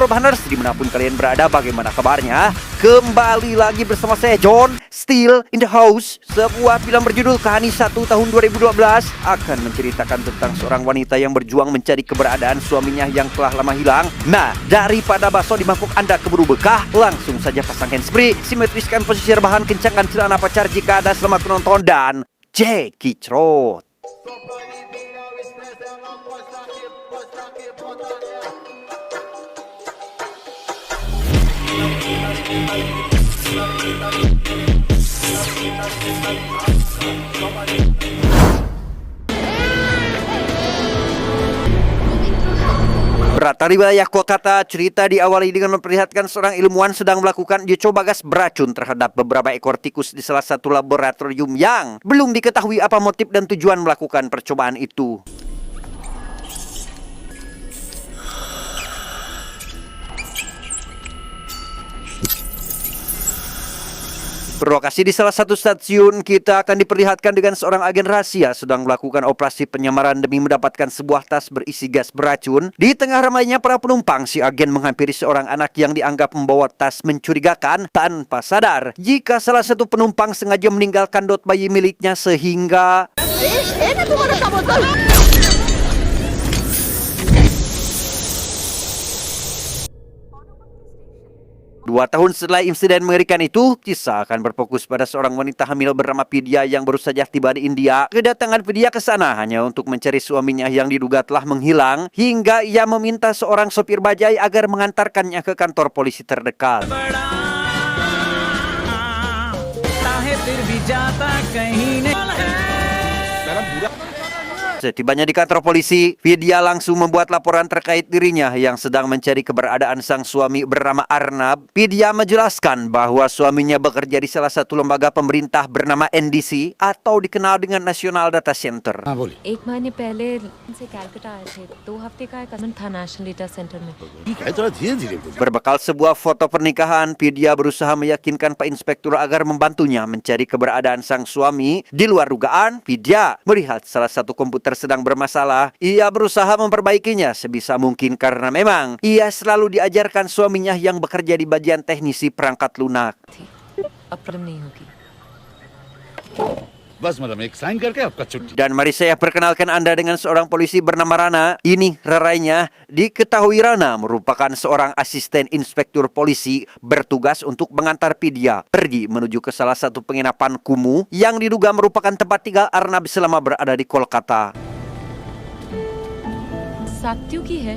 Barbers, dimanapun kalian berada, bagaimana kabarnya? Kembali lagi bersama saya John, Still in the House. Sebuah film berjudul Kahani 1 tahun 2012 akan menceritakan tentang seorang wanita yang berjuang mencari keberadaan suaminya yang telah lama hilang. Nah, daripada bakso di mangkuk Anda keburu bekah, langsung saja pasang handsfree, simetriskan posisi rebahan, kencangkan celana pacar jika ada. Selamat menonton dan Jackie Trot. Berlatar di wilayah Kolkata, cerita diawali dengan memperlihatkan seorang ilmuwan sedang melakukan uji coba gas beracun terhadap beberapa ekor tikus di salah satu laboratorium yang belum diketahui apa motif dan tujuan melakukan percobaan itu. Berlokasi di salah satu stasiun, kita akan diperlihatkan dengan seorang agen rahasia sedang melakukan operasi penyamaran demi mendapatkan sebuah tas berisi gas beracun. Di tengah ramainya para penumpang, si agen menghampiri seorang anak yang dianggap membawa tas mencurigakan tanpa sadar jika salah satu penumpang sengaja meninggalkan dot bayi miliknya sehingga... 2 tahun setelah insiden mengerikan itu, kisah akan berfokus pada seorang wanita hamil bernama Vidya yang baru saja tiba di India. Kedatangan Vidya ke sana hanya untuk mencari suaminya yang diduga telah menghilang, hingga ia meminta seorang sopir bajai agar mengantarkannya ke kantor polisi terdekat. Setibanya di kantor polisi, Vidya langsung membuat laporan terkait dirinya yang sedang mencari keberadaan sang suami bernama Arnab. Vidya menjelaskan bahwa suaminya bekerja di salah satu lembaga pemerintah bernama NDC atau dikenal dengan National Data Center. एक महीने पहले से कलकत्ता आए थे 2 हफ्ते का कदम था national data centre में Berbekal sebuah foto pernikahan, Vidya berusaha meyakinkan Pak Inspektur agar membantunya mencari keberadaan sang suami. Di luar dugaan, Vidya melihat salah satu komputer sedang bermasalah. Ia berusaha memperbaikinya sebisa mungkin karena memang ia selalu diajarkan suaminya yang bekerja di bagian teknisi perangkat lunak. अब प्रॉब्लम नहीं होगी बस मैडम एक साइन करके आपका छुट्टी. Dan mari saya perkenalkan Anda dengan seorang polisi bernama Rana. Ini rarainya. Diketahui Rana merupakan seorang asisten inspektur polisi bertugas untuk mengantar Vidya pergi menuju ke salah satu penginapan kumuh yang diduga merupakan tempat tinggal Arnab selama berada di Kolkata. साक्त्यू की है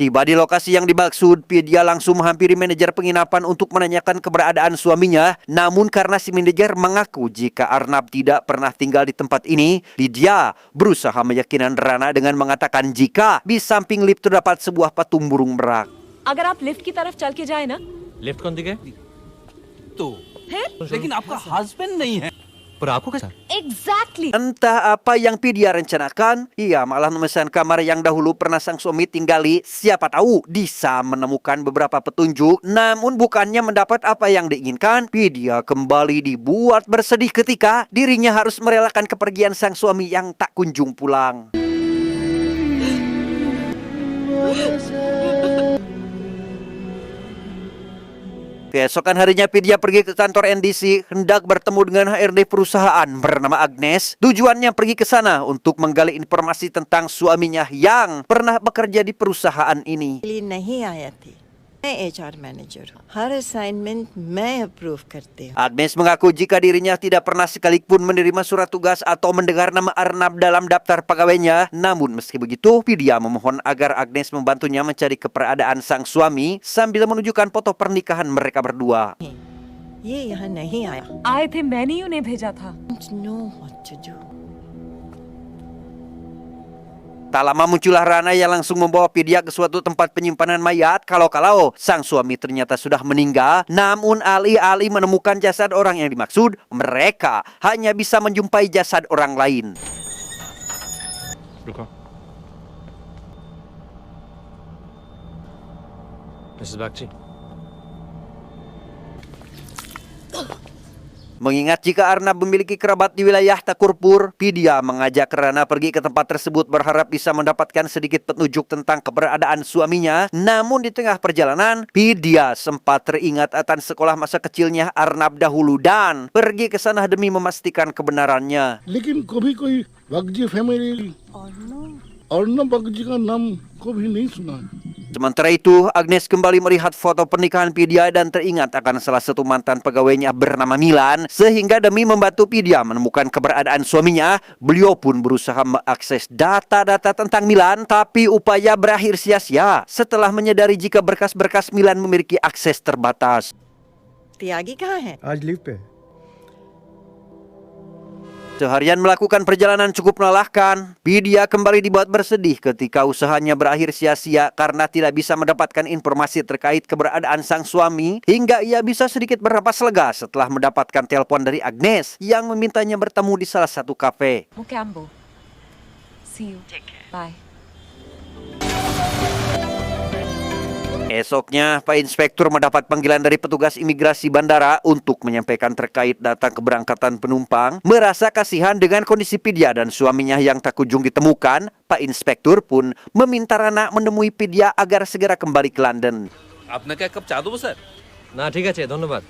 Tiba di lokasi yang dimaksud, Vidya langsung menghampiri manajer penginapan untuk menanyakan keberadaan suaminya. Namun karena si manajer mengaku jika Arnab tidak pernah tinggal di tempat ini, Vidya berusaha meyakinkan Rana dengan mengatakan jika di samping lift terdapat sebuah patung burung merak. अगर आप लिफ्ट की तरफ चल के जाए ना लिफ्ट कौन दिखे तो लेकिन आपका हस्बैंड नहीं है. पर आपको कैसा exactly Entah apa yang Vidya rencanakan, ia malah memesan kamar yang dahulu pernah sang suami tinggali. Siapa tahu bisa menemukan beberapa petunjuk. Namun bukannya mendapat apa yang diinginkan, Vidya kembali dibuat bersedih ketika dirinya harus merelakan kepergian sang suami yang tak kunjung pulang. Keesokan harinya Vidya pergi ke kantor NDC hendak bertemu dengan HRD perusahaan bernama Agnes. Tujuannya pergi ke sana untuk menggali informasi tentang suaminya yang pernah bekerja di perusahaan ini. लिए नहीं आया थी. मैं HR manager हूँ. हर असाइनमेंट मैं अप्रूव करती हूँ. Agnes mengaku jika dirinya tidak pernah sekalipun menerima surat tugas atau mendengar nama Arnab dalam daftar pegawainya. Namun meski begitu, Vidya memohon agar Agnes membantunya mencari keberadaan sang suami sambil menunjukkan foto pernikahan mereka berdua. ये यहाँ नहीं आया. आए थे मैंने ही उन्हें भेजा था Don't know what to do. Tak lama muncullah Rana yang langsung membawa Vidya ke suatu tempat penyimpanan mayat. Kalau-kalau sang suami ternyata sudah meninggal. Namun alih-alih menemukan jasad orang yang dimaksud, mereka hanya bisa menjumpai jasad orang lain. रुको मिसेस Bagchi Mengingat jika Arnab memiliki kerabat di wilayah Takurpur, Vidya mengajak Rana pergi ke tempat tersebut berharap bisa mendapatkan sedikit petunjuk tentang keberadaan suaminya. Namun di tengah perjalanan, Vidya sempat teringat akan sekolah masa kecilnya Arnab dahulu dan pergi ke sana demi memastikan kebenarannya. लेकिन कभी कोई बागजी फैमिली अर्णब बागजी का नाम कभी नहीं सुना। Sementara itu, Agnes kembali melihat foto pernikahan Vidya dan teringat akan salah satu mantan pegawainya bernama Milan, sehingga demi membantu Vidya menemukan keberadaan suaminya, beliau pun berusaha mengakses data-data tentang Milan, tapi upaya berakhir sia-sia setelah menyadari jika berkas-berkas Milan memiliki akses terbatas. त्यागी कहाँ है? आज लीव पे है। Seharian melakukan perjalanan cukup melelahkan, Vidya kembali dibuat bersedih ketika usahanya berakhir sia-sia karena tidak bisa mendapatkan informasi terkait keberadaan sang suami, hingga ia bisa sedikit bernapas lega setelah mendapatkan telepon dari Agnes yang memintanya bertemu di salah satu kafe. Mukambho. See you. Bye. Esoknya, Pak Inspektur mendapat panggilan dari petugas imigrasi bandara untuk menyampaikan terkait data keberangkatan penumpang. Merasa kasihan dengan kondisi Vidya dan suaminya yang tak kunjung ditemukan, Pak Inspektur pun meminta Rana menemui Vidya agar segera kembali ke London. आपने क्या कप चाह दो सर না ঠিক আছে ধন্যবাদ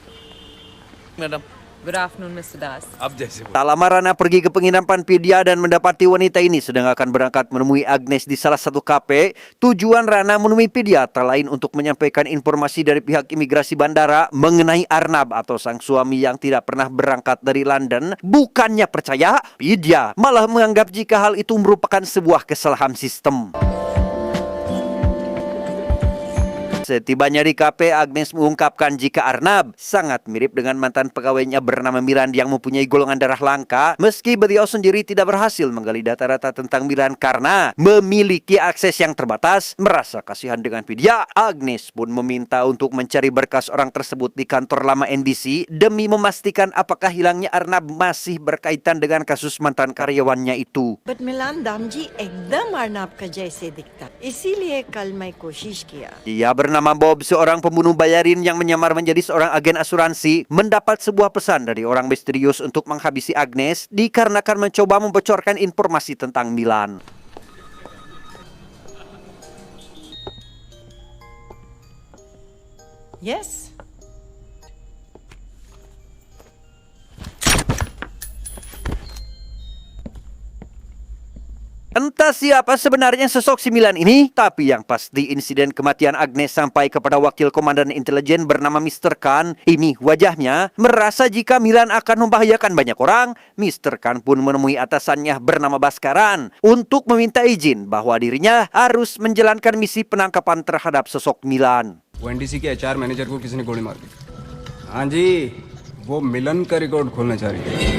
madam Good afternoon, Mr. Das. अब जैसे Tak lama Rana pergi ke penginapan Vidya dan mendapati wanita ini sedang akan berangkat menemui Agnes di salah satu kafe. Tujuan Rana menemui Vidya tak lain untuk menyampaikan informasi dari pihak imigrasi bandara mengenai Arnab atau sang suami yang tidak pernah berangkat dari London. Bukannya percaya, Vidya malah menganggap jika hal itu merupakan sebuah kesalahan sistem. Setibanya di kafe, Agnes mengungkapkan jika Arnab sangat mirip dengan mantan pegawainya bernama Milan yang mempunyai golongan darah langka. Meski beliau sendiri tidak berhasil menggali data-data tentang Milan karena memiliki akses yang terbatas, merasa kasihan dengan Vidya, Agnes pun meminta untuk mencari berkas orang tersebut di kantor lama NBC demi memastikan apakah hilangnya Arnab masih berkaitan dengan kasus mantan karyawannya itu. बट मिलान दाम जी एकदम अर्नब का जैसे दिखता, इसीलिए कल मैं कोशिश किया। Dia bernama Bob, seorang pembunuh bayarin yang menyamar menjadi seorang agen asuransi, mendapat sebuah pesan dari orang misterius untuk menghabisi Agnes dikarenakan mencoba membocorkan informasi tentang Milan. Yes. Entah siapa sebenarnya sosok si Milan ini, tapi yang pasti insiden kematian Agnes sampai kepada wakil komandan intelijen bernama Mr. Khan. Ini wajahnya merasa jika Milan akan membahayakan banyak orang. Mr. Khan pun menemui atasannya bernama Baskaran untuk meminta izin bahwa dirinya harus menjalankan misi penangkapan terhadap sosok Milan. वो एनडीसी के HR manager को किसी ने गोली मार दी। हाँ जी, वो मिलन का रिकॉर्ड खोलना चाह रही है।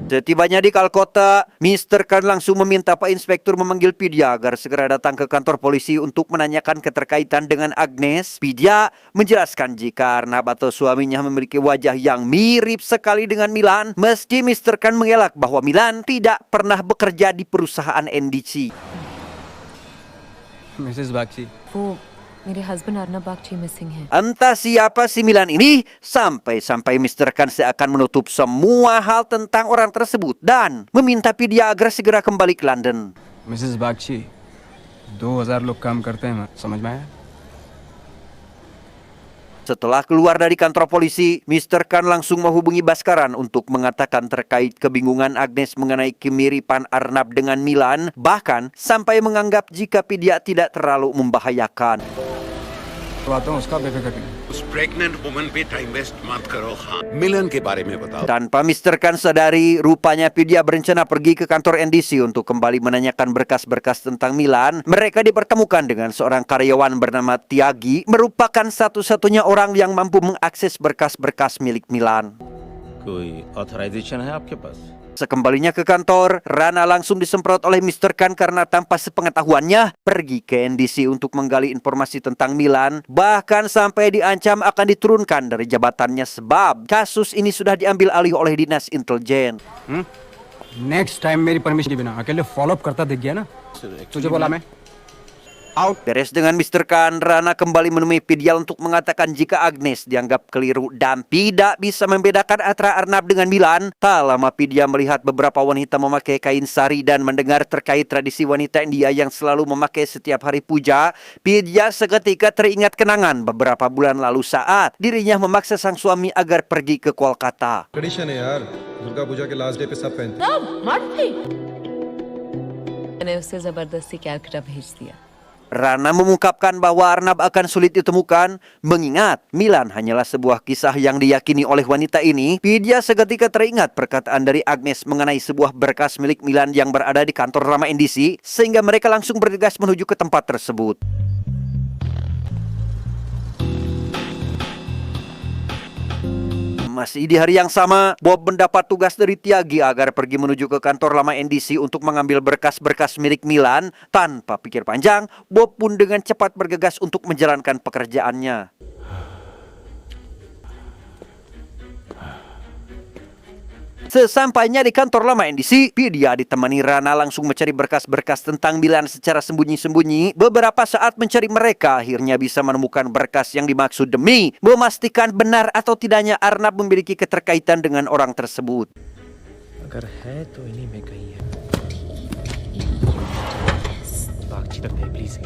Setibanya di Kalkota, Mr. Khan langsung meminta Pak Inspektur memanggil Vidya agar segera datang ke kantor polisi untuk menanyakan keterkaitan dengan Agnes. Vidya menjelaskan jika Arnab atau suaminya memiliki wajah yang mirip sekali dengan Milan, meski Mr. Khan mengelak bahwa Milan tidak pernah bekerja di perusahaan NDC. Mrs Bagchi, वो मेरे हस्बैंड अर्नब बागची मिसिंग है। Entah siapa si Milan ini, sampai Mr. Khan seakan menutup semua hal tentang orang tersebut dan meminta Vidya agar segera kembali ke London. Mrs Bagchi, 2000 लोग काम करते हैं, समझ में आया? Setelah keluar dari kantor polisi, Mr. Khan langsung menghubungi Baskaran untuk mengatakan terkait kebingungan Agnes mengenai kemiripan Arnab dengan Milan, bahkan sampai menganggap jika Vidya tidak terlalu membahayakan. आता हूँ, उसका बेफिक्र नहीं। उस प्रेग्नेंट वुमन पे टाइम वेस्ट मत करो। हाँ, मिलन के बारे में बताओ। Tanpa Mr. Khan sadari, rupanya Vidya berencana pergi ke kantor NDC untuk kembali menanyakan berkas-berkas tentang Milan. Mereka dipertemukan dengan seorang karyawan bernama Tiagi, merupakan satu-satunya orang yang mampu mengakses berkas-berkas milik Milan. कोई ऑथराइजेशन है आपके पास Sekembalinya ke kantor, Rana langsung disemprot oleh Mr. Khan karena tanpa sepengetahuannya pergi ke NDC untuk menggali informasi tentang Milan, bahkan sampai diancam akan diturunkan dari jabatannya sebab kasus ini sudah diambil alih oleh dinas intelijen. Next time मेरी परमिशन के बिना अकेले follow up करता दिख गया ना, तुझे बोला मैं। Beres dengan Mr. Khan, Rana kembali menemui Vidya untuk mengatakan jika Agnes dianggap keliru dan tidak bisa membedakan antara Arnab dengan Milan. Tak lama Vidya melihat beberapa wanita memakai kain sari dan mendengar terkait tradisi wanita India yang selalu memakai setiap hari puja. Vidya seketika teringat kenangan beberapa bulan lalu saat dirinya memaksa sang suami agar pergi ke Kolkata. Tradition है यार दुर्गा पूजा के last day पे सब पहनते मैंने उसे जबरदस्ती कैलकाटा भेज दिया। Rana mengungkapkan bahwa Arnab akan sulit ditemukan, mengingat Milan hanyalah sebuah kisah yang diyakini oleh wanita ini. Vidya seketika teringat perkataan dari Agnes mengenai sebuah berkas milik Milan yang berada di kantor Rama NDC, sehingga mereka langsung bergegas menuju ke tempat tersebut. Masih di hari yang sama, Bob mendapat tugas dari Tyagi agar pergi menuju ke kantor lama NDC untuk mengambil berkas-berkas milik Milan. Tanpa pikir panjang, Bob pun dengan cepat bergegas untuk menjalankan pekerjaannya. Sesampainya di kantor lama NDC, Vidya ditemani Rana langsung mencari berkas-berkas tentang Milan secara sembunyi-sembunyi. Beberapa saat mencari mereka akhirnya bisa menemukan berkas yang dimaksud demi memastikan benar atau tidaknya Arnab memiliki keterkaitan dengan orang tersebut. अगर है तो इन्हीं में कहीं है बागची तक है please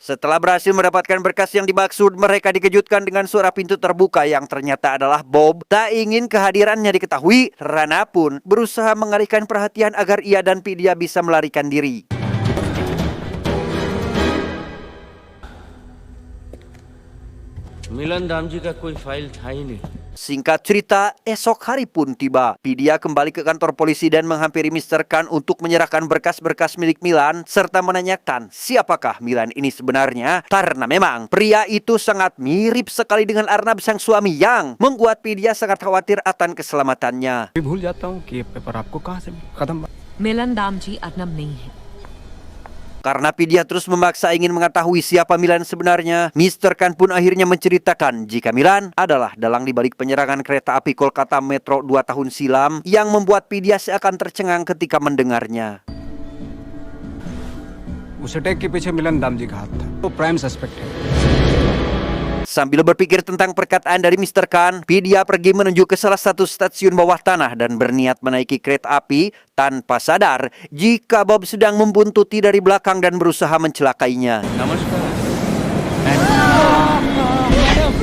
Setelah berhasil mendapatkan berkas yang dimaksud, mereka dikejutkan dengan suara pintu terbuka yang ternyata adalah Bob. Tak ingin kehadirannya diketahui, Rana pun berusaha mengalihkan perhatian agar ia dan Vidya bisa melarikan diri. मिलन दाम जी का कोई फाइल था ही नहीं। Singkat cerita, esok hari pun tiba. Vidya kembali ke kantor polisi dan menghampiri Mr. Khan untuk menyerahkan berkas-berkas milik Milan serta menanyakan siapakah Milan ini sebenarnya, karena memang pria itu sangat mirip sekali dengan Arnab sang suami yang membuat Vidya sangat khawatir akan keselamatannya. भूल जाता हूँ कि ये पेपर आपको कहाँ से खत्म। मिलन दाम जी अर्नब नहीं है। Karena Vidya terus memaksa ingin mengetahui siapa Milan sebenarnya, Mr. Khan pun akhirnya menceritakan jika Milan adalah dalang dibalik penyerangan kereta api Kolkata Metro 2 tahun silam yang membuat Vidya seakan tercengang ketika mendengarnya. उस अटैक के पीछे मिलन दाम जी का हाथ था, वो prime suspect है। Sambil berpikir tentang perkataan dari Mr. Khan, Vidya pergi menuju ke salah satu stasiun bawah tanah dan berniat menaiki kereta api tanpa sadar jika Bob sedang membuntuti dari belakang dan berusaha mencelakainya. नमस्कार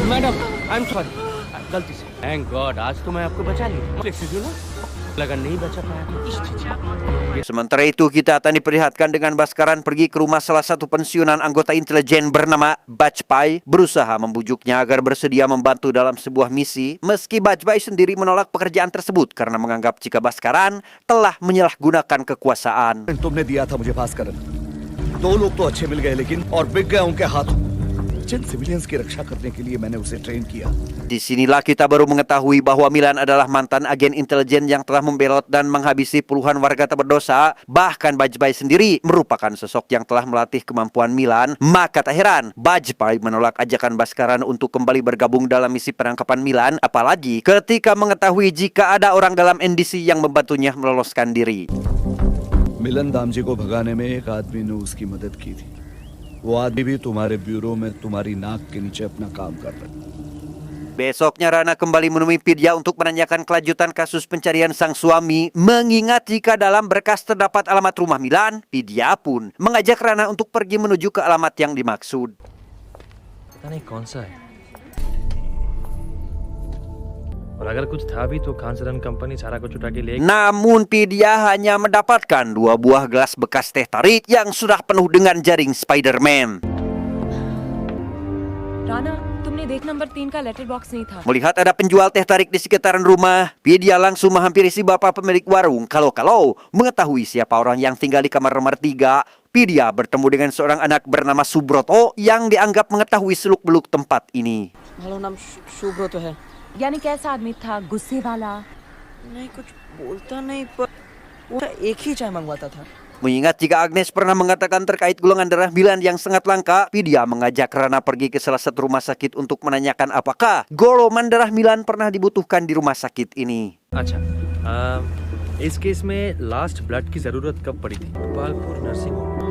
madam I am sorry गलती से thank God आज तो मैं आपको बचा लिया लगा नहीं बचा पाया। Sementara itu kita akan diperlihatkan dengan Bhaskaran pergi ke rumah salah satu pensiunan anggota intelijen bernama Bajpai, berusaha membujuknya agar bersedia membantu dalam sebuah misi, meski Bajpai sendiri menolak pekerjaan tersebut karena menganggap jika Bhaskaran telah menyalahgunakan kekuasaan. तुमने दिया था मुझे भास्करन, दो लोग तो अच्छे मिल गए लेकिन और बिक गए उनके हाथों। जिन सिविलियंस की रक्षा करने के लिए मैंने उसे ट्रेन किया। Disinilah kita baru mengetahui bahwa Milan adalah mantan agen intelijen yang telah membelot dan menghabisi puluhan warga tak berdosa. Bahkan Bajpai sendiri merupakan sosok yang telah melatih kemampuan Milan. Maka tak heran Bajpai menolak ajakan Bhaskaran untuk kembali bergabung dalam misi penangkapan Milan, apalagi ketika mengetahui jika ada orang dalam NDC yang membantunya meloloskan diri. मिलन दाम जी को भगाने में एक आदमी ने उसकी मदद की थी। वो आदमी भी तुम्हारे ब्यूरो में तुम्हारी नाक के नीचे अपना काम कर रहा है। Besoknya Rana kembali menemui Vidya untuk menanyakan kelanjutan kasus pencarian sang suami. Mengingat jika dalam berkas terdapat alamat rumah Milan, Vidya pun mengajak Rana untuk pergi menuju ke alamat yang dimaksud. पता नहीं कौन सा है और अगर कुछ था भी तो खानसरन कंपनी सारा कुछ उठा के ले। Namun Vidya hanya mendapatkan 2 buah gelas bekas teh tarik yang sudah penuh dengan jaring Spider-Man. Rana तुमने देख नंबर 3 का लेटर बॉक्स नहीं था। Melihat ada penjual teh tarik di sekitaran rumah, Vidya langsung menghampiri si bapak pemilik warung. Kalau mengetahui siapa orang yang tinggal di kamar nomor 3, Vidya bertemu dengan seorang anak bernama Subroto yang dianggap mengetahui seluk-beluk tempat ini. Hello नाम शुभ्रत है। यानी कैसा आदमी था? गुस्से वाला? नहीं कुछ बोलता नहीं पर वो एक ही चाय मंगवाता था। Mengingat jika Agnes pernah mengatakan terkait golongan darah Milan yang sangat langka, Vidya mengajak Rana pergi ke salah satu rumah sakit untuk menanyakan apakah golongan darah Milan pernah dibutuhkan di rumah sakit ini. अच्छा इस केस में last blood की जरूरत कब पड़ी थी? Gopalpur nursing home.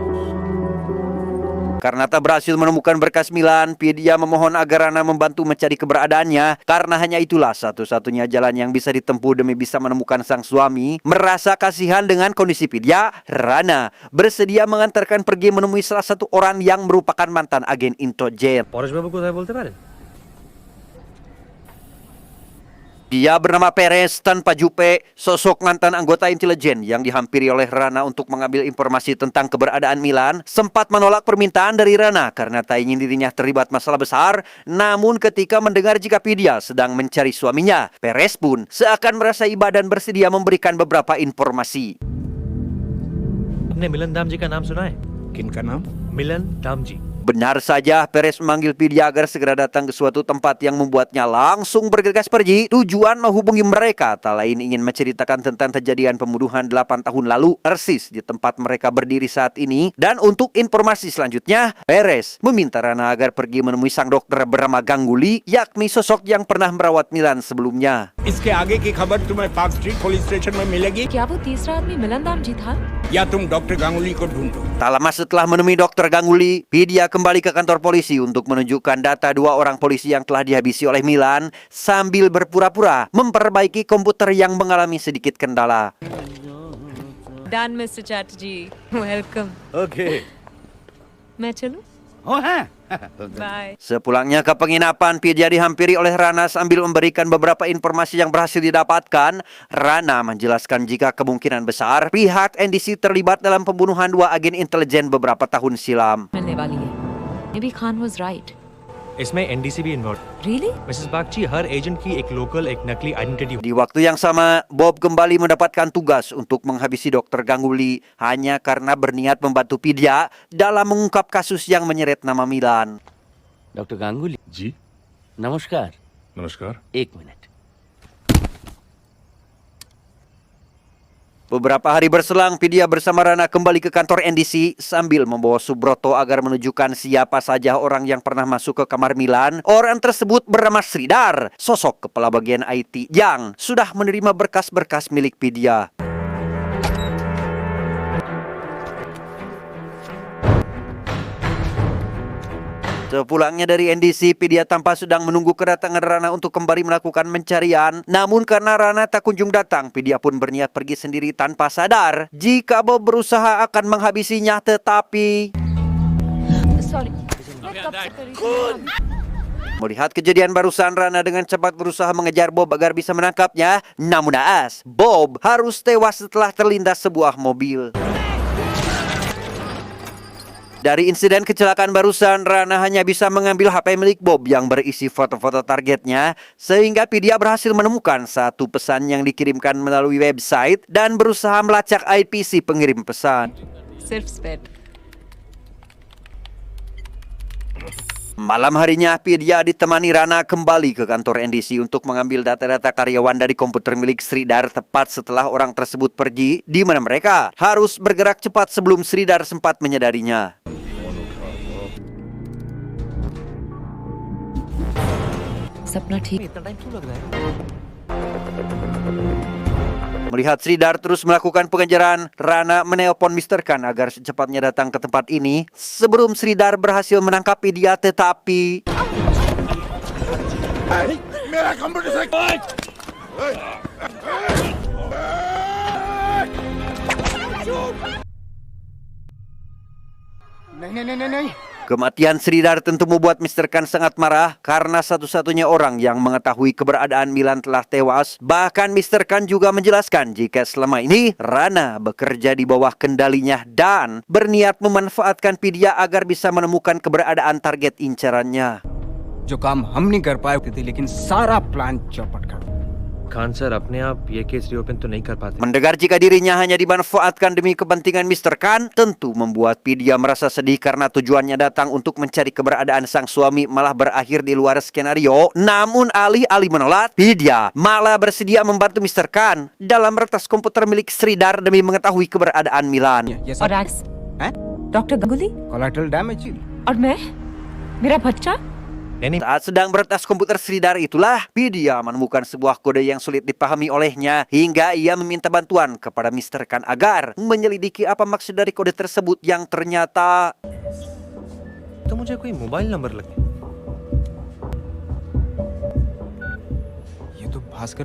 Karena tak berhasil menemukan berkas Milan, Vidya memohon agar Rana membantu mencari keberadaannya karena hanya itulah satu-satunya jalan yang bisa ditempuh demi bisa menemukan sang suami. Merasa kasihan dengan kondisi Vidya, Rana bersedia mengantarkan pergi menemui salah satu orang yang merupakan mantan agen intelijen. Paresh Babu कोথায় বলতে পারেন? Dia bernama Perez tanpa jupe, sosok mantan anggota intelijen yang dihampiri oleh Rana untuk mengambil informasi tentang keberadaan Milan, sempat menolak permintaan dari Rana karena tak ingin dirinya terlibat masalah besar. Namun ketika mendengar jika Vidya sedang mencari suaminya, Perez pun seakan merasa iba dan bersedia memberikan beberapa informasi. आपने मिलन दामजी का नाम सुना है? किनका नाम? मिलन Damji. Benar saja, Perez memanggil Vidya agar segera datang ke suatu tempat yang membuatnya langsung bergegas pergi. Tujuan menghubungi mereka tak lain ingin menceritakan tentang kejadian pembunuhan 8 tahun lalu persis di tempat mereka berdiri saat ini. Dan untuk informasi selanjutnya, Perez meminta Rana agar pergi menemui sang dokter bernama Ganguly, yakni sosok yang pernah merawat Milan sebelumnya. इसके आगे की खबर तुम्हें park street police station में मिलेगी क्या वो तीसरा आदमी मिलन दामजी था? या तुम डॉक्टर गांगुली को ढूंढो. Tak lama setelah menemui dokter Ganguly, Vidya kembali ke kantor polisi untuk menunjukkan data 2 orang polisi yang telah dihabisi oleh Milan sambil berpura-pura memperbaiki komputer yang mengalami sedikit kendala. Done, Mr. Chatterjee. Welcome. Okay मैं चलूं? हो हैं? Bye. Sepulangnya ke penginapan, Vidya dihampiri oleh Rana sambil memberikan beberapa informasi yang berhasil didapatkan. Rana menjelaskan jika kemungkinan besar pihak NDC terlibat dalam pembunuhan 2 agen intelijen beberapa tahun silam. मिलने वाली है. Maybe Khan was right. इसमें एनडीसी भी involve. Really? Mrs Bagchi, हर एजेंट की एक लोकल एक नकली identity. Di waktu yang sama, Bob kembali mendapatkan tugas untuk menghabisi dokter Ganguly hanya karena berniat membantu Vidya dalam mengungkap kasus yang menyeret nama Milan. Doctor Ganguly ji नमस्कार. नमस्कार. एक minute. Beberapa hari berselang, Vidya bersama Rana kembali ke kantor NDC sambil membawa Subroto agar menunjukkan siapa saja orang yang pernah masuk ke kamar Milan. Orang tersebut bernama Sridhar, sosok kepala bagian IT yang sudah menerima berkas-berkas milik Vidya. Sepulangnya dari NDC, Vidya tampak sedang menunggu kedatangan Rana untuk kembali melakukan pencarian. Namun karena Rana tak kunjung datang, Vidya pun berniat pergi sendiri tanpa sadar jika Bob berusaha akan menghabisinya, tetapi Sorry. मैं कब से कर रही थी? melihat kejadian barusan, Rana dengan cepat berusaha mengejar Bob agar bisa menangkapnya. Namun naas, Bob harus tewas setelah terlindas sebuah mobil. Dari insiden kecelakaan barusan, Rana hanya bisa mengambil HP milik Bob yang berisi foto-foto targetnya, sehingga Vidya berhasil menemukan satu pesan yang dikirimkan melalui website dan berusaha melacak IP si pengirim pesan. सिर्फ स्पेट. Malam harinya, Vidya ditemani Rana kembali ke kantor NDC untuk mengambil data-data karyawan dari komputer milik Sridhar tepat setelah orang tersebut pergi, di mana mereka harus bergerak cepat sebelum Sridhar sempat menyadarinya. सपना ठीक. इतना टाइम क्यों लग रहा है? Melihat Sridhar terus melakukan pengejaran, Rana menelpon Mr. Khan agar secepatnya datang ke tempat ini. Sebelum Sridhar berhasil menangkap Vidya, tetapi मेरा कंप्यूटर से नहीं. kematian Sridhar tentu membuat Mr. Khan sangat marah karena satu-satunya orang yang mengetahui keberadaan Milan telah tewas. Bahkan Mr. Khan juga menjelaskan jika selama ini Rana bekerja di bawah kendalinya dan berniat memanfaatkan Vidya agar bisa menemukan keberadaan target incarannya. जो काम हम नहीं कर पाए थे लेकिन सारा प्लान चौपट कर. खान सर अपने आप ये केस रिओपन तो नहीं कर पाते. Mendengar jika dirinya hanya dimanfaatkan demi kepentingan Mr. Khan, tentu membuat Vidya merasa sedih karena tujuannya datang untuk mencari keberadaan sang suami malah berakhir di luar skenario. Namun alih-alih menolak, Vidya malah bersedia membantu Mr. Khan dalam meretas komputer milik Sridhar demi mengetahui keberadaan Milan. ये और सब ex doctor Ganguly collateral damage. और मैं मेरा बच्चा Saat sedang beretas komputer Sridhar itulah, Vidya menemukan sebuah kode yang sulit dipahami olehnya hingga ia meminta bantuan kepada Mr. Khan agar menyelidiki apa maksud dari kode tersebut yang ternyata तो मुझे कोई mobile number लगे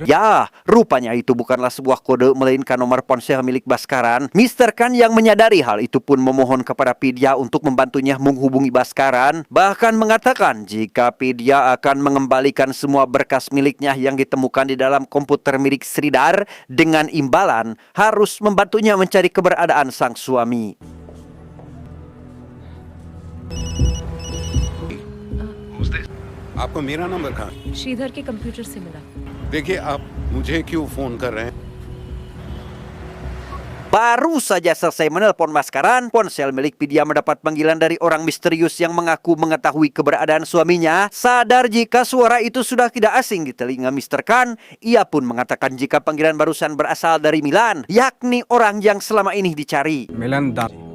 ya, rupanya itu bukanlah sebuah kode melainkan nomor ponsel milik Bhaskaran. Mr. Khan yang menyadari hal itu pun memohon kepada Vidya untuk membantunya menghubungi Bhaskaran. Bahkan mengatakan jika Vidya akan mengembalikan semua berkas miliknya yang ditemukan di dalam komputer milik Sridhar dengan imbalan harus membantunya mencari keberadaan sang suami. आपको मेरा नंबर कहाँ? श्रीधर के कंप्यूटर से मिला। देखिए आप मुझे क्यों फोन कर रहे हैं? Baru saja selesai menelpon Bhaskaran, ponsel milik Vidya mendapat panggilan dari orang misterius yang mengaku mengetahui keberadaan suaminya. Sadar jika suara itu sudah tidak asing di telinga Mr. Khan, ia pun mengatakan jika panggilan barusan berasal dari Milan, yakni orang yang selama ini dicari. मिलन दाम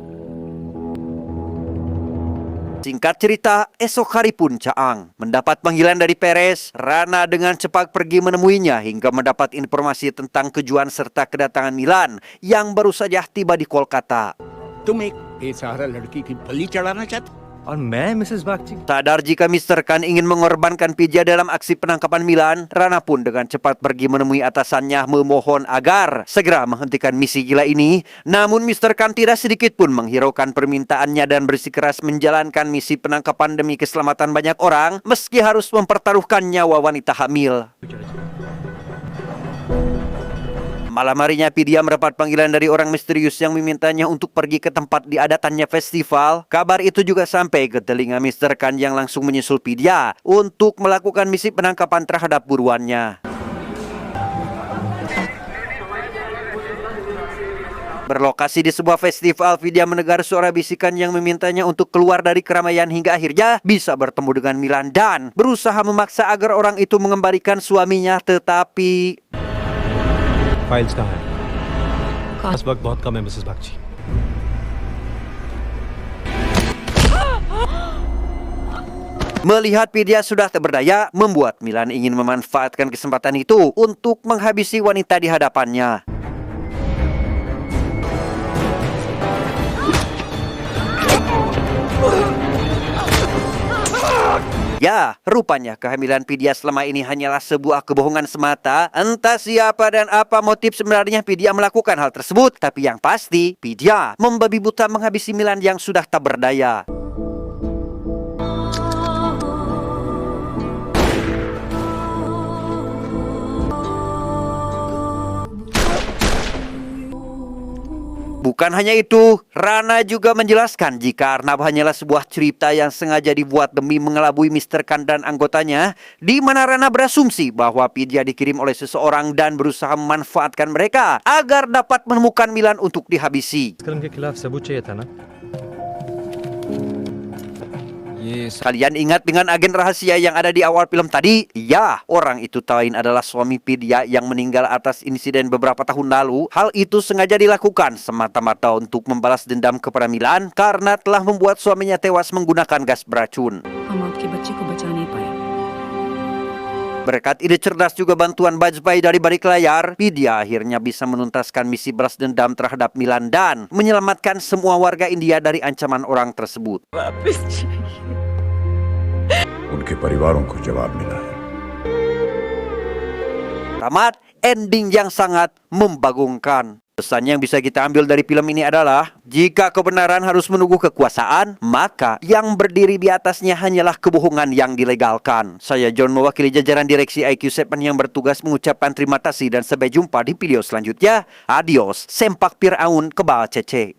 Singkat cerita, esok hari pun Caang mendapat panggilan dari Perez. Rana dengan cepat pergi menemuinya hingga mendapat informasi tentang kejuan serta kedatangan Milan yang baru saja tiba di Kolkata. तुम एक बेसहारा लड़की की बलि चढ़ाना चाहते? और मैं मिसेस Bagchi Sadar jika Mr. Khan ingin mengorbankan Vidya dalam aksi penangkapan Milan, Rana pun dengan cepat pergi menemui atasannya memohon agar segera menghentikan misi gila ini. Namun Mr. Khan tidak sedikit pun menghiraukan permintaannya dan bersikeras menjalankan misi penangkapan demi keselamatan banyak orang meski harus mempertaruhkan nyawa wanita hamil. Malam harinya Vidya mendapat panggilan dari orang misterius yang memintanya untuk pergi ke tempat diadakannya festival. Kabar itu juga sampai ke telinga Mr. Khan yang langsung menyusul Vidya untuk melakukan misi penangkapan terhadap buruannya. Berlokasi di sebuah festival, Vidya mendengar suara bisikan yang memintanya untuk keluar dari keramaian hingga akhirnya bisa bertemu dengan Milan dan berusaha memaksa agar orang itu mengembalikan suaminya, tetapi files कहाँ है? इस वक्त बहुत कम है मिसेस Bagchi. melihat Vidya sudah tak berdaya, membuat Milan ingin memanfaatkan kesempatan itu untuk menghabisi wanita di hadapannya. Ya, rupanya kehamilan Vidya selama ini hanyalah sebuah kebohongan semata. Entah siapa dan apa motif sebenarnya Vidya melakukan hal tersebut. Tapi yang pasti, Vidya membabi buta menghabisi Milan yang sudah tak berdaya. Bukan hanya itu, Rana juga menjelaskan jika Arnab hanyalah sebuah cerita yang sengaja dibuat demi mengelabui Mr. Khan dan anggotanya, di mana Rana berasumsi bahwa Vidya dikirim oleh seseorang dan berusaha memanfaatkan mereka agar dapat menemukan Milan untuk dihabisi. Film के खिलाफ सबूत चाहिए था ना? Kalian ingat dengan agen rahasia yang ada di awal film tadi? Ya, orang itu tak lain adalah suami Vidya yang meninggal atas insiden beberapa tahun lalu. Hal itu sengaja dilakukan semata-mata untuk membalas dendam kepada Milan karena telah membuat suaminya tewas menggunakan gas beracun. Berkat ide cerdas juga bantuan Bajpai dari balik layar, Vidya akhirnya bisa menuntaskan misi balas dendam terhadap Milan dan menyelamatkan semua warga India dari ancaman orang tersebut. उनके परिवारों को जवाब मिला है। Tamat, ending yang sangat membagongkan. Pesan yang bisa kita ambil dari film ini adalah, jika kebenaran harus menunggu kekuasaan, maka yang berdiri di atasnya hanyalah kebohongan yang dilegalkan. Saya John, mewakili jajaran direksi IQ7 yang bertugas mengucapkan terima kasih dan sampai jumpa di video selanjutnya. Adios, sempak Firaun kebal cece.